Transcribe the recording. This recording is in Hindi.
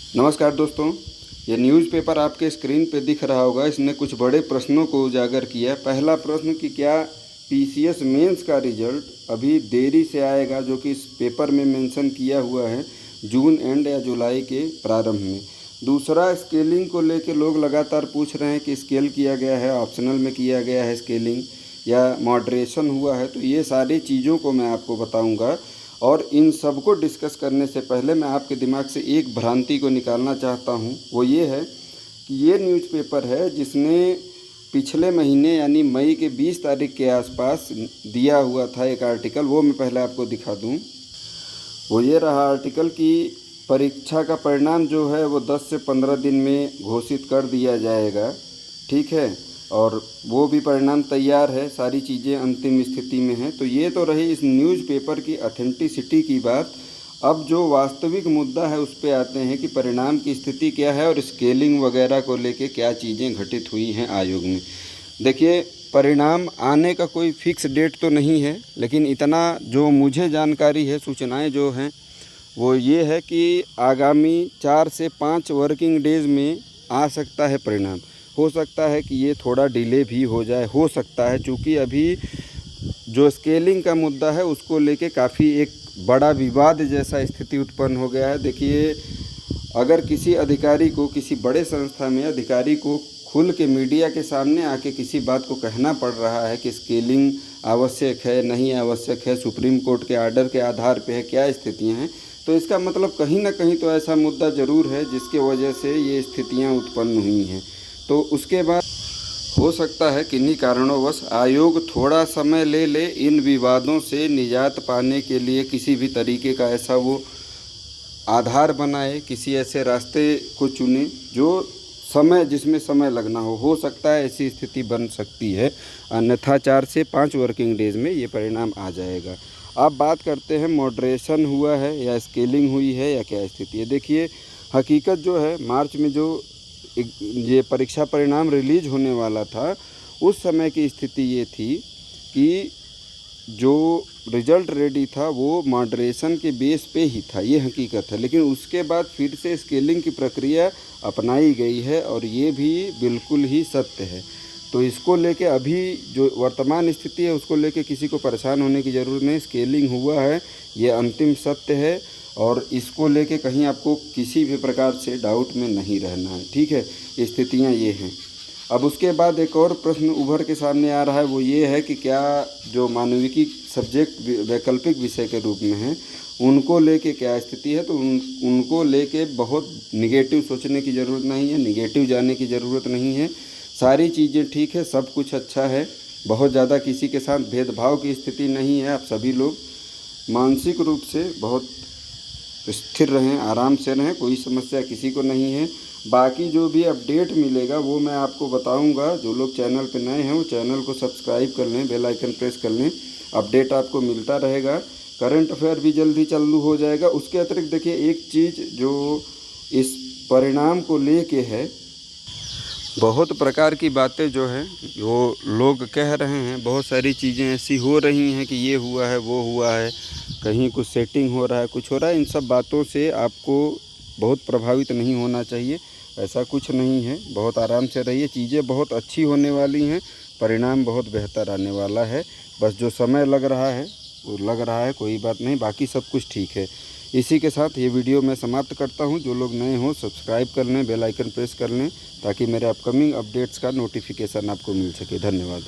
नमस्कार दोस्तों, ये न्यूज़पेपर आपके स्क्रीन पे दिख रहा होगा। इसने कुछ बड़े प्रश्नों को उजागर किया। पहला प्रश्न कि क्या पीसीएस मेंस का रिजल्ट अभी देरी से आएगा, जो कि इस पेपर में मेंशन किया हुआ है जून एंड या जुलाई के प्रारंभ में। दूसरा, स्केलिंग को लेके लोग लगातार पूछ रहे हैं कि स्केल किया गया है, ऑप्शनल में किया गया है स्केलिंग या मॉडरेशन हुआ है। तो ये सारी चीज़ों को मैं आपको बताऊँगा। और इन सब को डिस्कस करने से पहले मैं आपके दिमाग से एक भ्रांति को निकालना चाहता हूँ। वो ये है कि ये न्यूज़पेपर है जिसने पिछले महीने यानी मई के 20 तारीख के आसपास दिया हुआ था एक आर्टिकल। वो मैं पहले आपको दिखा दूँ। वो ये रहा आर्टिकल कि परीक्षा का परिणाम जो है वो 10 से 15 दिन में घोषित कर दिया जाएगा। ठीक है, और वो भी परिणाम तैयार है, सारी चीज़ें अंतिम स्थिति में हैं। तो ये तो रही इस न्यूज़पेपर की ऑथेंटिसिटी की बात। अब जो वास्तविक मुद्दा है उस पे आते हैं कि परिणाम की स्थिति क्या है और स्केलिंग वगैरह को लेके क्या चीज़ें घटित हुई हैं आयोग में। देखिए, परिणाम आने का कोई फिक्स डेट तो नहीं है, लेकिन इतना जो मुझे जानकारी है, सूचनाएं जो हैं वो ये है कि आगामी 4 से 5 वर्किंग डेज़ में आ सकता है परिणाम। हो सकता है कि ये थोड़ा डिले भी हो जाए, हो सकता है, चूँकि अभी जो स्केलिंग का मुद्दा है उसको लेके काफ़ी एक बड़ा विवाद जैसा स्थिति उत्पन्न हो गया है। देखिए, अगर किसी अधिकारी को, किसी बड़े संस्था में अधिकारी को खुल के मीडिया के सामने आके किसी बात को कहना पड़ रहा है कि स्केलिंग आवश्यक है, नहीं आवश्यक है, सुप्रीम कोर्ट के आर्डर के आधार पे है, क्या स्थितियाँ हैं, तो इसका मतलब कहीं ना कहीं तो ऐसा मुद्दा ज़रूर है जिसके वजह से ये स्थितियाँ उत्पन्न हुई हैं। तो उसके बाद हो सकता है किन्हीं कारणोंवश आयोग थोड़ा समय ले इन विवादों से निजात पाने के लिए किसी भी तरीके का ऐसा वो आधार बनाए, किसी ऐसे रास्ते को चुने जिसमें समय लगना हो सकता है ऐसी स्थिति बन सकती है। अन्यथा 4 से 5 वर्किंग डेज़ में ये परिणाम आ जाएगा। अब बात करते हैं, मॉडरेशन हुआ है या स्केलिंग हुई है या क्या स्थिति है। देखिए, हकीकत जो है, मार्च में जो ये परीक्षा परिणाम रिलीज होने वाला था, उस समय की स्थिति ये थी कि जो रिज़ल्ट रेडी था वो मॉडरेशन के बेस पे ही था, ये हकीकत है। लेकिन उसके बाद फिर से स्केलिंग की प्रक्रिया अपनाई गई है और ये भी बिल्कुल ही सत्य है। तो इसको लेके अभी जो वर्तमान स्थिति है उसको लेके किसी को परेशान होने की ज़रूरत नहीं। स्केलिंग हुआ है, ये अंतिम सत्य है और इसको लेके कहीं आपको किसी भी प्रकार से डाउट में नहीं रहना है। ठीक है, स्थितियाँ ये हैं। अब उसके बाद एक और प्रश्न उभर के सामने आ रहा है, वो ये है कि क्या जो मानविकी सब्जेक्ट वैकल्पिक विषय के रूप में हैं उनको लेके क्या स्थिति है। तो उनको लेके बहुत निगेटिव सोचने की ज़रूरत नहीं है, निगेटिव जाने की ज़रूरत नहीं है। सारी चीज़ें ठीक है, सब कुछ अच्छा है, बहुत ज़्यादा किसी के साथ भेदभाव की स्थिति नहीं है। आप सभी लोग मानसिक रूप से बहुत स्थिर रहें, आराम से रहें, कोई समस्या किसी को नहीं है। बाकी जो भी अपडेट मिलेगा वो मैं आपको बताऊंगा। जो लोग चैनल पे नए हैं वो चैनल को सब्सक्राइब कर लें, बेल आइकन प्रेस कर लें, अपडेट आपको मिलता रहेगा। करंट अफेयर भी जल्द ही चालू हो जाएगा। उसके अतिरिक्त देखिए, एक चीज़ जो इस परिणाम को लेके है, बहुत प्रकार की बातें जो हैं वो लोग कह रहे हैं, बहुत सारी चीज़ें ऐसी हो रही हैं कि ये हुआ है, वो हुआ है, कहीं कुछ सेटिंग हो रहा है, कुछ हो रहा है। इन सब बातों से आपको बहुत प्रभावित नहीं होना चाहिए, ऐसा कुछ नहीं है। बहुत आराम से रहिए, चीज़ें बहुत अच्छी होने वाली हैं, परिणाम बहुत बेहतर आने वाला है। बस जो समय लग रहा है वो लग रहा है, कोई बात नहीं, बाकी सब कुछ ठीक है। इसी के साथ ये वीडियो मैं समाप्त करता हूँ। जो लोग नए हों सब्सक्राइब कर लें, बेल आइकन प्रेस कर लें, ताकि मेरे अपकमिंग अपडेट्स का नोटिफिकेशन आपको मिल सके। धन्यवाद।